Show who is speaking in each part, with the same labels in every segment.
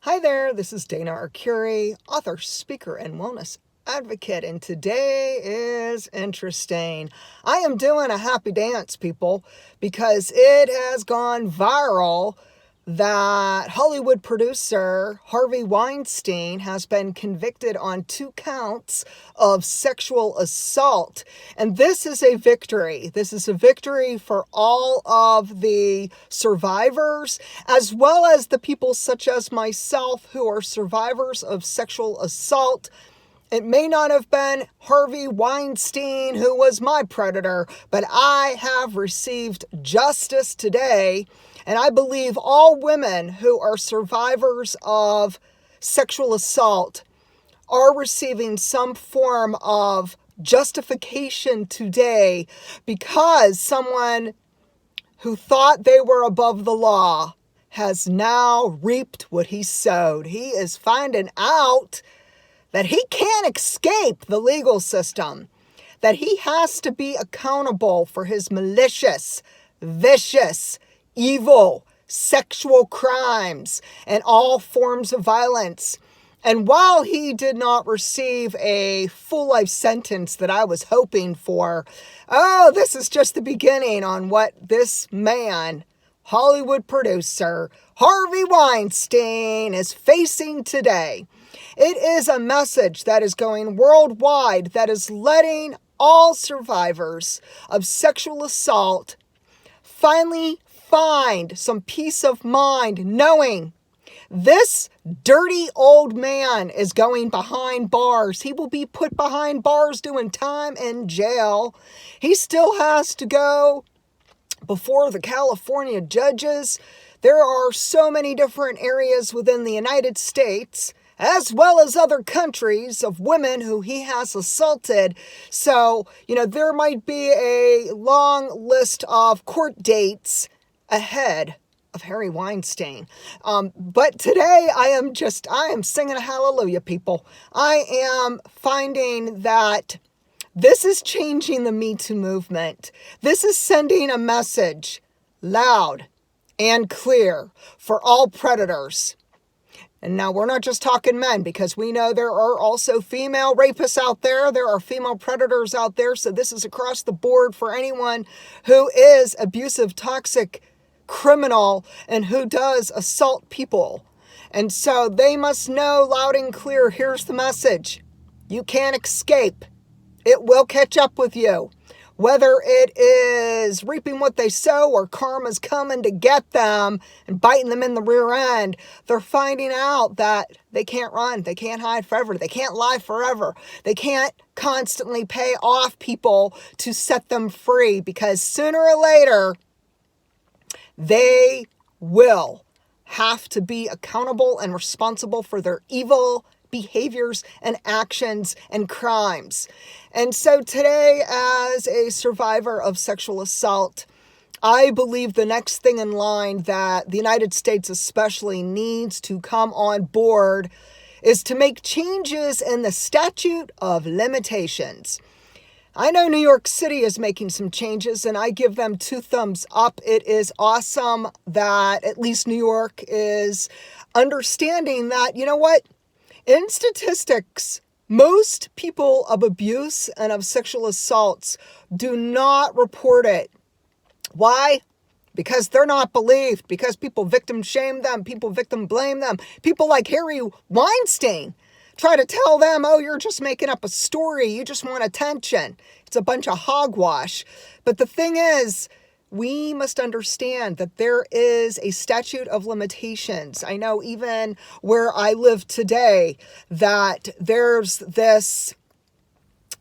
Speaker 1: Hi there, this is Dana Arcuri, author, speaker, and wellness advocate, and today is interesting. I am doing a happy dance, people, because it has gone viral that Hollywood producer Harvey Weinstein has been convicted on 2 counts of sexual assault. And this is a victory. This is a victory for all of the survivors, as well as the people such as myself who are survivors of sexual assault. It may not have been Harvey Weinstein who was my predator, but I have received justice today. And I believe all women who are survivors of sexual assault are receiving some form of justification today because someone who thought they were above the law has now reaped what he sowed. He is finding out that he can't escape the legal system, that he has to be accountable for his malicious, vicious, evil, sexual crimes, and all forms of violence. And while he did not receive a full life sentence that I was hoping for, this is just the beginning on what this man, Hollywood producer Harvey Weinstein, is facing today. It is a message that is going worldwide that is letting all survivors of sexual assault finally find some peace of mind knowing this dirty old man is going behind bars. He will be put behind bars doing time in jail. He still has to go before the California judges. There are so many different areas within the United States, as well as other countries, of women who he has assaulted. So, there might be a long list of court dates ahead of Harvey Weinstein. But today I am singing a hallelujah, people. I am finding that this is changing the Me Too movement. This is sending a message loud and clear for all predators. And now we're not just talking men, because we know there are also female rapists out there. There are female predators out there. So this is across the board for anyone who is abusive, toxic, criminal, and who does assault people. And so they must know loud and clear, here's the message. You can't escape. It will catch up with you. Whether it is reaping what they sow or karma's coming to get them and biting them in the rear end, they're finding out that they can't run. They can't hide forever. They can't lie forever. They can't constantly pay off people to set them free, because sooner or later, they will have to be accountable and responsible for their evil behaviors and actions and crimes. And so today, as a survivor of sexual assault, I believe the next thing in line that the United States especially needs to come on board is to make changes in the statute of limitations. I know New York City is making some changes, and I give them 2 thumbs up. It is awesome that at least New York is understanding that, in statistics, most people of abuse and of sexual assaults do not report it. Why? Because they're not believed, because people victim shame them, people victim blame them. People like Harvey Weinstein try to tell them, you're just making up a story. You just want attention. It's a bunch of hogwash. But the thing is, we must understand that there is a statute of limitations. I know even where I live today that there's this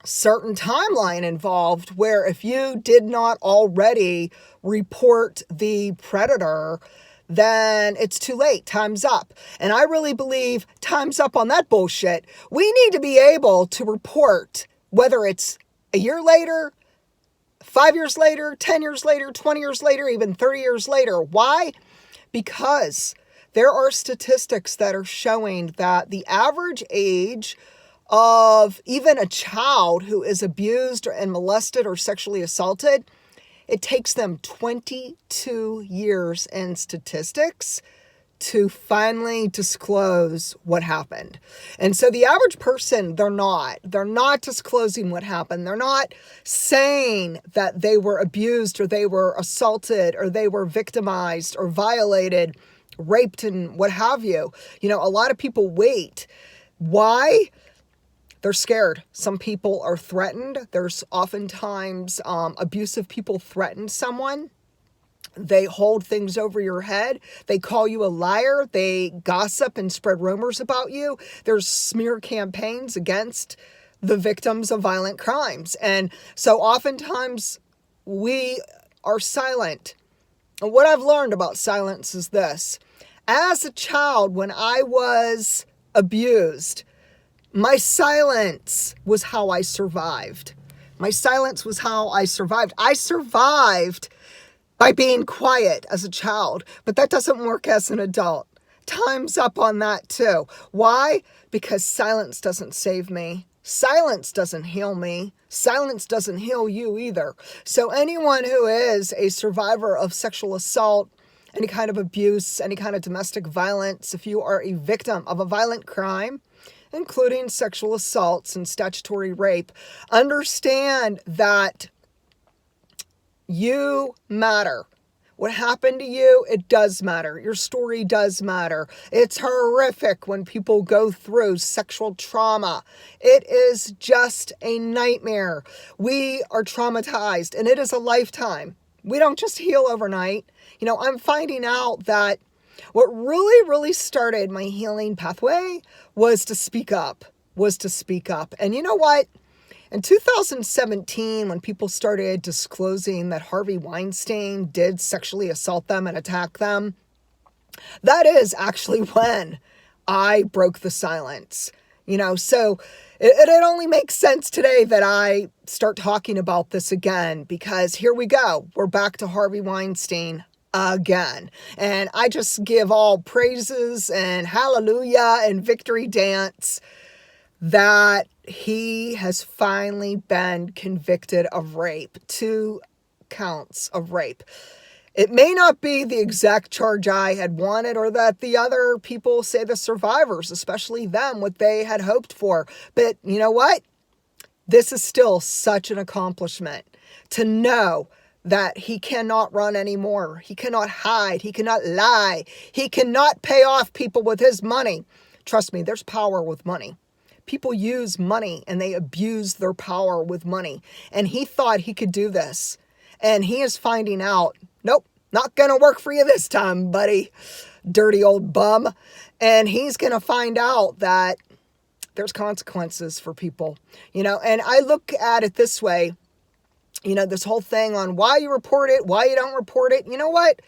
Speaker 1: certain timeline involved where if you did not already report the predator, then it's too late. Time's up. And I really believe time's up on that bullshit. We need to be able to report, whether it's a year later, 5 years later, 10 years later, 20 years later, even 30 years later. Why? Because there are statistics that are showing that the average age of even a child who is abused and molested or sexually assaulted, it takes them 22 years in statistics to finally disclose what happened. And so the average person, they're not disclosing what happened. They're not saying that they were abused or they were assaulted or they were victimized or violated, raped and what have you. You know, a lot of people wait. Why? They're scared. Some people are threatened. There's oftentimes abusive people threaten someone. They hold things over your head. They call you a liar. They gossip and spread rumors about you. There's smear campaigns against the victims of violent crimes. And so oftentimes we are silent. And what I've learned about silence is this. As a child, when I was abused, my silence was how I survived. My silence was how I survived. I survived by being quiet as a child, but that doesn't work as an adult. Time's up on that too. Why? Because silence doesn't save me. Silence doesn't heal me. Silence doesn't heal you either. So anyone who is a survivor of sexual assault, any kind of abuse, any kind of domestic violence, if you are a victim of a violent crime, including sexual assaults and statutory rape, understand that you matter. What happened to you, it does matter. Your story does matter. It's horrific when people go through sexual trauma. It is just a nightmare. We are traumatized, and it is a lifetime. We don't just heal overnight. You know, I'm finding out that what really started my healing pathway was to speak up. And you know what? In 2017, when people started disclosing that Harvey Weinstein did sexually assault them and attack them, that is actually when I broke the silence. You know, so it only makes sense today that I start talking about this again, because here we go. We're back to Harvey Weinstein again. And I just give all praises and hallelujah and victory dance that he has finally been convicted of rape, 2 counts of rape. It may not be the exact charge I had wanted, or that the other people, say the survivors, especially them, what they had hoped for. But you know what? This is still such an accomplishment to know that he cannot run anymore. He cannot hide. He cannot lie. He cannot pay off people with his money. Trust me, there's power with money. People use money and they abuse their power with money. And he thought he could do this. And he is finding out, nope, not going to work for you this time, buddy. Dirty old bum. And he's going to find out that there's consequences for people. You know, and I look at it this way, you know, this whole thing on why you report it, why you don't report it. You know what?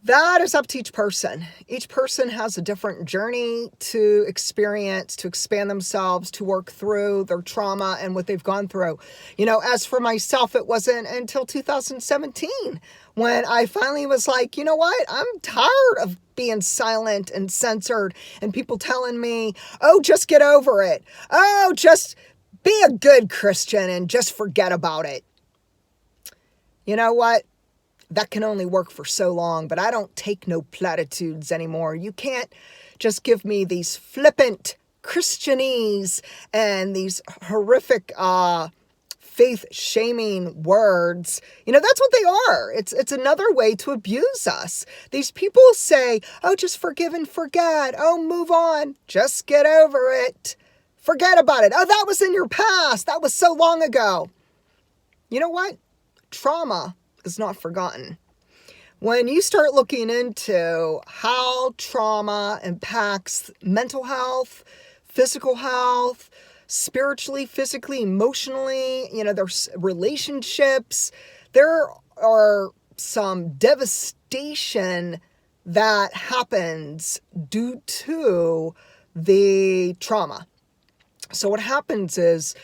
Speaker 1: That is up to each person. Each person has a different journey to experience, to expand themselves, to work through their trauma and what they've gone through. You know, as for myself, it wasn't until 2017 when I finally was like, you know what? I'm tired of being silent and censored and people telling me, oh, just get over it. Oh, just be a good Christian and just forget about it. You know what? That can only work for so long, but I don't take no platitudes anymore. You can't just give me these flippant Christianese and these horrific faith-shaming words. You know, that's what they are. It's another way to abuse us. These people say, oh, just forgive and forget. Oh, move on. Just get over it. Forget about it. Oh, that was in your past. That was so long ago. You know what? Trauma is not forgotten. When you start looking into how trauma impacts mental health, physical health, spiritually, physically, emotionally, you know, there's relationships, there are some devastation that happens due to the trauma. So what happens is,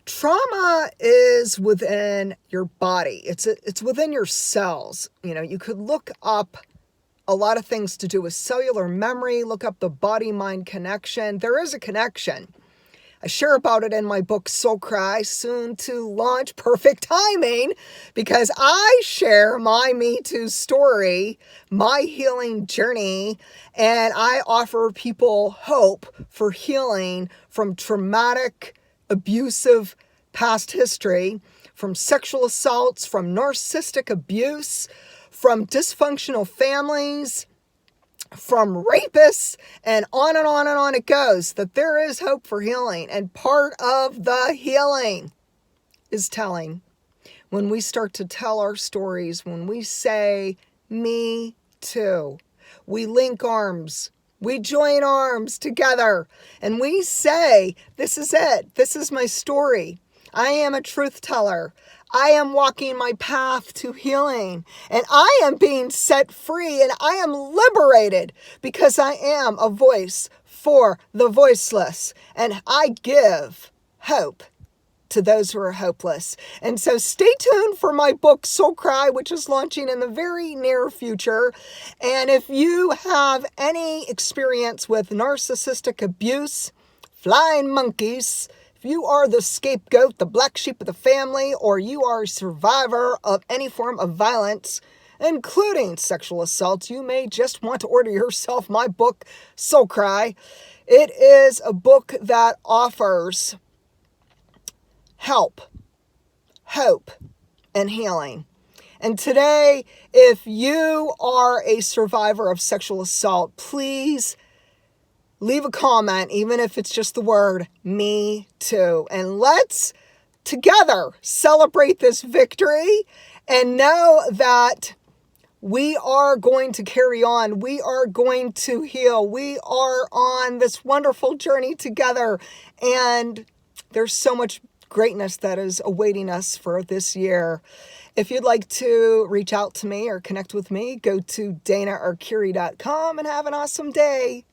Speaker 1: trauma is within your body. It's within your cells. You know, you could look up a lot of things to do with cellular memory, look up the body-mind connection. There is a connection. I share about it in my book, Soul Cry, soon to launch. Perfect timing, because I share my Me Too story, my healing journey, and I offer people hope for healing from traumatic, abusive past history, from sexual assaults, from narcissistic abuse, from dysfunctional families, from rapists, and on and on and on it goes, that there is hope for healing. And part of the healing is telling. When we start to tell our stories, when we say, me too, we link arms, we join arms together, and we say, this is it. This is my story. I am a truth teller. I am walking my path to healing, and I am being set free, and I am liberated because I am a voice for the voiceless, and I give hope to those who are hopeless. And so stay tuned for my book, Soul Cry, which is launching in the very near future. And if you have any experience with narcissistic abuse, flying monkeys, if you are the scapegoat, the black sheep of the family, or you are a survivor of any form of violence, including sexual assault, you may just want to order yourself my book, Soul Cry. It is a book that offers help, hope, and healing. And today, if you are a survivor of sexual assault, please leave a comment, even if it's just the word me too. And let's together celebrate this victory and know that we are going to carry on. We are going to heal. We are on this wonderful journey together. And there's so much greatness that is awaiting us for this year. If you'd like to reach out to me or connect with me, go to danaarcuri.com and have an awesome day.